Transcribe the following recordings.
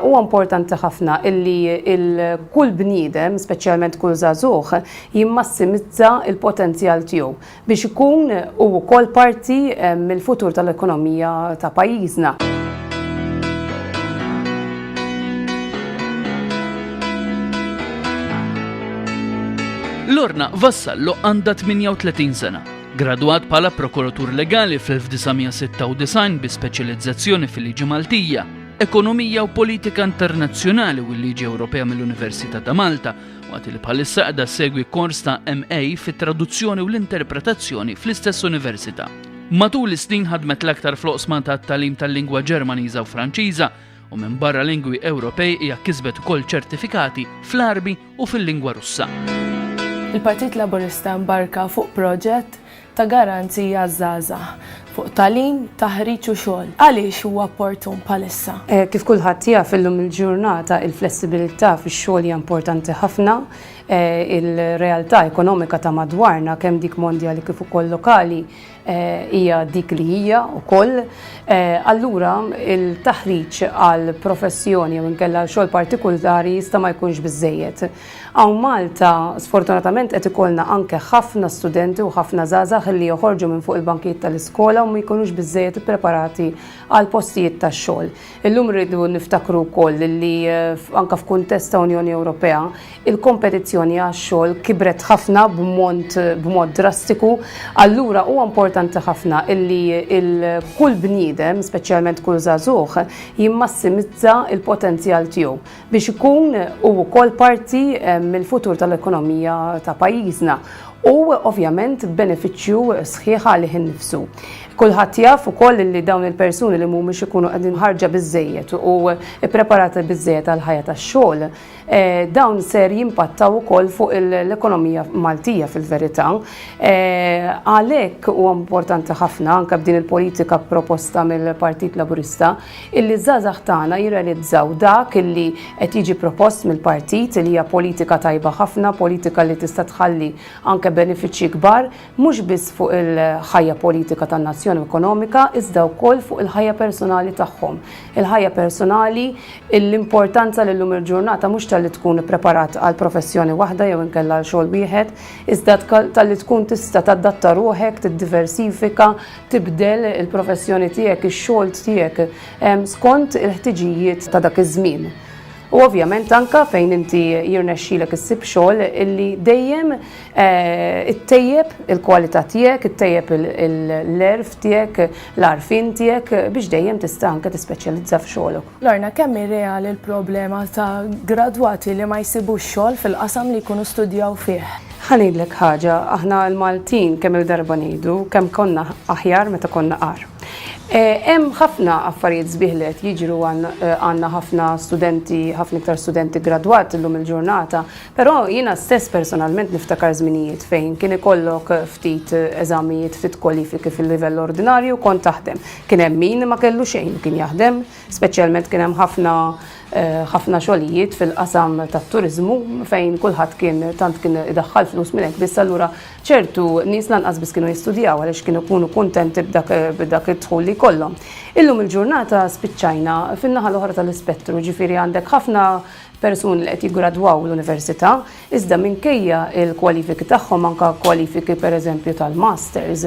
Huwa importanti ħafna illi kull bniedem, speċjalment kull żagħżugħ, jimmassimizza l-potenzjal tiegħu biex ikun ukoll parti mill-futur tal-ekonomija ta' pajjiżna. Lorna Vassallo għandha 38 sena. Gradwat bħala prokuratur legali fl-1996 bi speċjalizzazzjoni fil-liġi Maltija, ekonomija u politika internazzjonali u l-liġi Ewropea mill-Università ta' Malta, waqt li bħalissa qiegħda segwi kors ta' MA fit-traduzzjoni u l-interpretazzjoni fl-istess università. Matul is-snin ħadmet l-aktar fl-oqsma tat-tagħlim tal-lingwa Ġermaniża u Franċiża u minn barra lingwi Ewropej hija kisbet ukoll ċertifikati fl-Arbi u fil-lingwa Russa. Il-Partit Laburista mbarka fuq proġett ta' garanzija żgħażagħ fuq tagħlim, taħriġ u xogħol. Għaliex huwa opportun bħalissa? Kif kulħadd jaf illum il-ġurnata il-flessibilità fix-xogħol hija importanti ħafna. Il-realtà ekonomika ta' madwarna kemm dik mondjali kif ukoll lokali hija dik li hija wkoll. Allura il-taħriġ għal professjoni u inkella xogħol partikulari jista' ma jkunx biżżejjed. Hawn Malta sfortunatament qed ikollna anke ħafna studenti u ħafna żgħażagħ li joħorġu minn fuq il-bankijiet tal-iskola u ma jkunux biżżejjed ippreparati għal postijiet tax-xogħol. Illum rridu niftakru wkoll li anke f'kuntest ta' Unjoni Ewropea il-kompetizzjoni għax-xogħol kibret ħafna b'mod drastiku. Allura huwa importanti ħafna illi kull bniedem, speċjalment kull żagħżugħ, jimmassimizza l-potenzjal tiegħu biex ikun ukoll parti mill-futur tal-ekonomija ta' pajjiżna u ovvjament benefiċċju sħiħ għalih innifsu. Kulħadd jaf ukoll li dawn il-persuni li mhumiex ikunu qegħdin ħarġa biżżejjed u ppreparati biżżejjed għal ħajja tax-xogħol, dawn ser jimpattaw ukoll fuq l-ekonomija Maltija fil-verità. Għalhekk huwa importanti ħafna anke b'din il-politika proposta mill-Partit Laburista illi żgħażagħ tagħna jirrealizzaw dak illi qed jiġi propost mill-partit li hija politika tajba ħafna, politika li tista' tħalli anke benefiċċji kbar mhux biss fuq il-ħajja politika tan-nazzjon ekonomika, iżda wkoll fuq il-ħajja personali tagħhom. Il-ħajja personali, l-importanza li llum il-ġurnata mhux tal-li tkun preparat għal professjoni waħda jew inkella għal xogħol wieħed, iżda tal-li tkun tista' tadatta ruħek, tiddiversifika, tibdel il-professjoni tiegħek, ix-xogħol tiegħek skont il-ħtiġijiet ta' dak iż-żmien. U ovvjament anke fejn inti jirnexxielek issib xogħol illi dejjem ittejjeb il-kwalità tiegħek, ittejjeb l-erf tiegħek, l-għarfien tiegħek biex dejjem tista' anke tispeċjalizza f'xogħolok. Lorna, kemm irreali l-problema ta' gradwati li ma jsibux xogħol fil-qasam li jkunu studjaw fih? Ħanidlek ħaġa, aħna l-Maltin kemm il-darba ngħidu kemm konna aħjar meta konna qar. Hemm ħafna affarijiet sbieħ li qed jiġru għandna ħafna iktar studenti gradwat illum il-ġurnata, però jiena stess personalment niftakar żminijiet fejn kien ikollok ftit eżamijiet, ftit kwalifiki fil-livell ordinarju kont taħdem. Kien hemm min ma kellu xejn kien jaħdem, speċjalment kien hemm ħafna xogħlijiet fil-qasam tat-turiżmu fejn kulħadd kien idaħħal flus minn hekk biss allura ċertu nies lanqas biss kienu jistudjaw għaliex kienu jkunu kuntenti b'dak id-dħul li jkollhom. Illum il-ġurnata spiċċajna fin-naħa l-oħra tal-ispettru, ġifieri għandek ħafna persuni li qed jiggradwaw l-università, iżda minkejja l-kwalifiki tagħhom anke kwalifiki pereżempju tal-masters,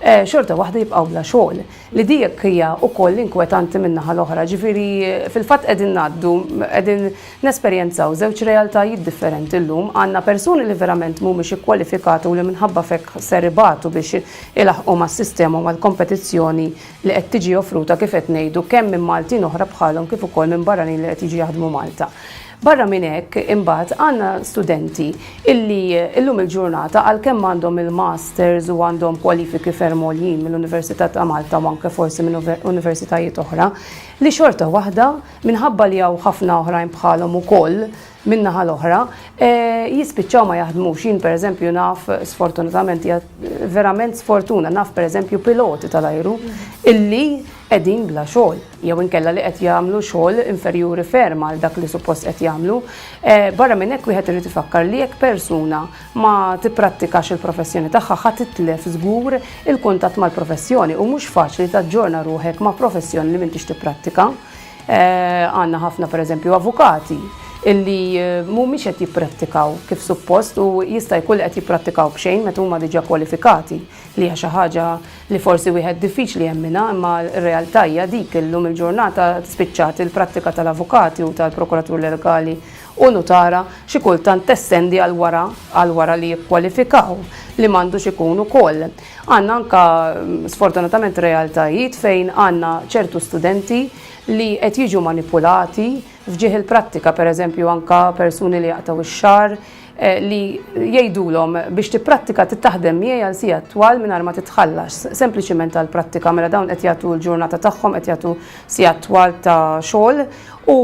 xorta waħda jibqgħu bla xogħol. Li dik hija wkoll inkwetanti min-naħa l-oħra, ġifieri fil-fatt qegħdin nesperjenzaw żewġ realtajiet differenti llum. Għandna persuni li verament mhumiex ikkwalifikati u li minħabba fek ser ibatu biex ilaħqu mas-sistema u mal-kompetizzjoni li qed tiġi offruta kif qed ngħidu kemm minn Maltin oħra bħalhom kif ukoll minn barranin li qed jiġu jaħdmu Malta. Barra minn hekk imbagħad għandna studenti illi illum il-ġurnata għalkemm għandhom il-masters u għandhom kwalifiki ferm għoljin mill-Università ta' Malta u anke forsi minn universitajiet oħra li xorta waħda minħabba li hawn ħafna oħrajn bħalhom ukoll min-naħa l-oħra jispiċċaw ma jaħdmux. Jien pereżempju naf sfortunatament verament sfortuna naf pereżempju piloti tal-ajru illi qegħdin bla xogħol jew inkella li qed jagħmlu xogħol inferjuri ferm għal dak li suppost qed jagħmlu. Barra minn hekk wieħed irid ifakkar li jekk persuna ma tipprattikax il-professjoni tagħha ħadd titlef żgur il-kuntatt mal-professjoni u mhux faċli taġġorna ruħek ma' professjoni li m'intix tipprattika. Għandna ħafna pereżempju avukati illi mhumiex qed jipprattikaw kif suppost u jista' jkun qed jipprattikaw b'xejn meta huma diġà kwalifikati li hija xi ħaġa li forsi wieħed diffiċli jemmina imma r-realtà hija dik illum il-ġurnata spiċċat il-prattika tal-avukati u tal-prokuratur legali u notara xi kultant tessendi għal wara li jikkwalifikaw li m'għandux ikun ukoll. Għandna anke sfortunatament realtajiet fejn għandna ċertu studenti li qed jiġu manipulati fġieħ il-prattika, pereżempju anke persuni li jaqtaw ix-xahar li jgħidulhom biex tipprattika tittaħdem miegħi għal sija twal mingħajr ma titħallas, sempliċiment għall prattika mela dawn qed jagħtu l-ġurnata tagħhom qed jagħtu sija twal ta' xogħol u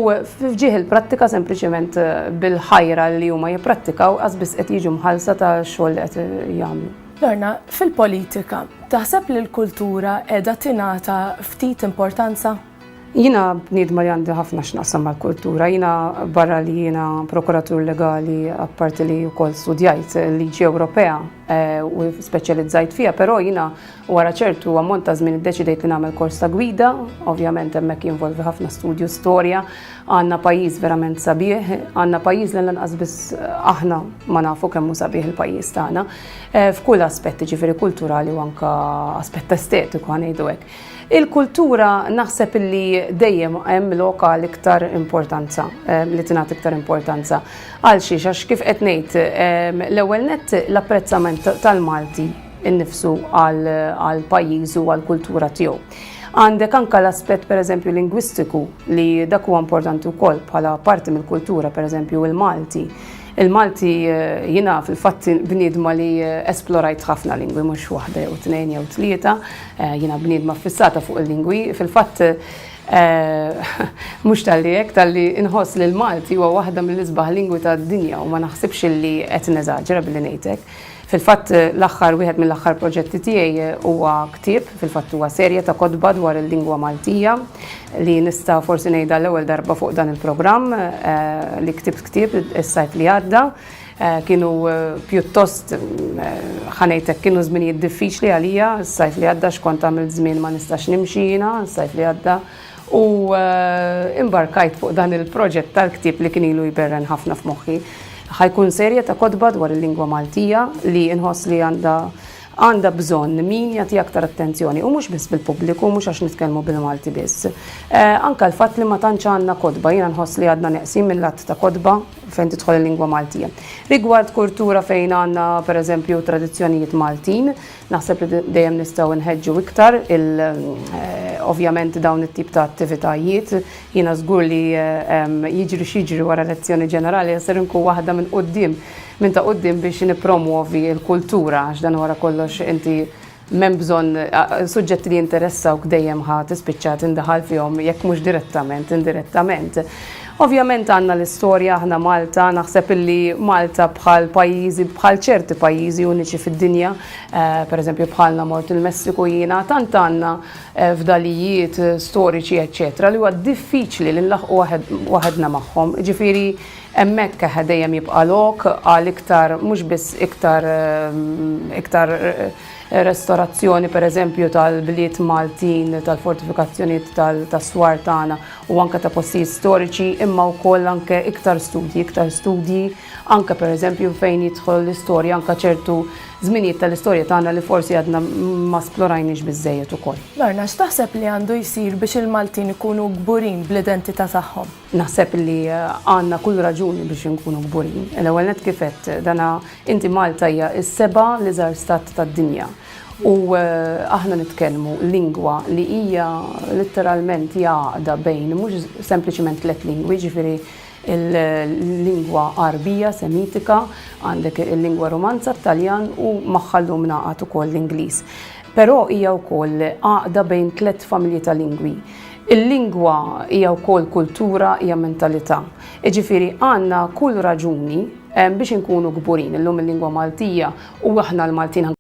fġieħ il-prattika sempliċement bil-ħajra li huma jipprattikaw qasbis qed jiġu mħallsa ta' xogħol li qed jagħmlu. Lorna, fil-politika, taħseb li l-kultura qiegħda tingħata ftit importanza? Jina bniedma li għandi ħafna x'naqsam mal-kultura, jina barra li jina prokuratur legali apparti li wkoll studjajt liġi Ewropea u speċjalizzajt fiha, però jina wara ċertu ammont ta' żmien iddeċidejt li nagħmel kors ta' gwida, ovvjament hemmhekk jinvolvi ħafna studju storja, għandna pajjiż verament sabiħ, għandna pajjiż li lanqas biss aħna ma nafu kemm hu sabiħ il-pajjiż tagħna f'kull aspetti ġifieri kulturali u anke aspett estetiku ngħidu hekk. Il-kultura naħseb li dejjem hemm lokal iktar importanza, li tingħat iktar importanza. Għal xiex għax kif qed ngħid l-ewwel nett l-apprezzament tal-Malti innifsu għal pajjiżu għall kultura tiegħu. Għandek anke l-aspett pereżempju lingwistiku li dak huwa importanti wkoll bħala parti mill-kultura, pereżempju il-Malti. Il-Malti jina fil-fatt bniedma li esplorajt ħafna lingwi, mhux waħda jew tnejn jew tlieta, jina bniedma fissata fuq il-lingwi, fil-fatt mhux tal-li hekk tal-li inħoss li l-Malti huwa waħda mill-isbaħ lingwi tad-dinja u ma naħsibx li qed neżaġera billi ngħid hekk. Fil-fatt l-aħħar wieħed mill-aħħar proġetti tiegħi huwa ktieb, fil-fatt huwa serje ta' kotba dwar il-lingwa Maltija li nista' forsi ngħidha l-ewwel darba fuq dan il-programm li ktieb is-sajf li għadda. Kienu pjuttost ħanejtek kienu żminijiet diffiċli għalija, is-sajf li għadda x'kont għamilt żmien ma nistax nimxi jiena, is-sajf li għadda u imbarkajt fuq dan il-proġett tal-ktieb li kien ilu jberren ħafna f'moħħi. Ħajkun serje ta' kotba dwar il-lingwa Maltija li inħoss li għandha bżonn min jagħti aktar attenzjoni u mhux biss bil-pubbliku, mhux għax nitkellmu bil-Malti biss. Anke l-fatt li ma tantx għandna kotba, jiena nħoss li għadna neqsin mill-att ta' kotba fejn tidħol il-lingwa Maltija. Rigward kultura fejn għandna pereżempju tradizzjonijiet Maltin, naħseb li dejjem nistgħu nħeġġu iktar ovvjament dawn it-tip ta' attivitajiet. Jiena żgur li jiġri x'jiġri wara elezzjoni ġenerali ser inkun waħda minn ta' quddiem biex nippromuovi l-kultura għax dan wara kollox inti m'hemm bżonn suġġetti li jinteressawk dejjem ħadd tispiċċa tindaħal fihom jekk mhux direttament, indirettament. Ovvjament għandna l-istorja aħna Malta, naħseb illi Malta bħal pajjiżi, bħal ċerti pajjiżi uniċi fid-dinja, pereżempju bħalna mort il-Messiku jiena, tant għandna fdalijiet storiċi eċċetera li huwa diffiċli li nlaħqu waħedna magħhom. Ġifieri hemmhekk dejjem jibqa' lok għal iktar mhux biss iktar restorazzjoni pereżempju tal-bliet Maltin, tal-fortifikazzjonijiet tas-swar tagħna u anke ta' postijiet storiċi, imma wkoll anke iktar studji anke pereżempju fejn jidħol l-istorja anke ċertu żminijiet tal-istorja tagħna li forsi għadna ma splorajniex biżżejjed ukoll. Lorna, x'taħseb li għandu jsir biex il-Maltin ikunu kburin bl-identità tagħhom? Naħseb li għandna kull raġuni biex inkunu kburin. L-ewwel nett kif qed dana inti Malta hija s-seba' l-iżgħar stat tad-dinja. U aħna nitkellmu lingwa li hija letteralment jaqda bejn mhux sempliċement tliet lingwi, ġifieri il-lingwa Arbija, Semitika, għandek il-lingwa Romanza, Taljan u maħħallum naqat ukoll l-Ingliż. Però hija wkoll għaqda bejn 3 familji ta' lingwi. Il-lingwa hija wkoll kultura, hija mentalità. Jiġifieri għandna kull raġuni biex inkunu gburin illum il-lingwa Maltija u aħna l-Maltin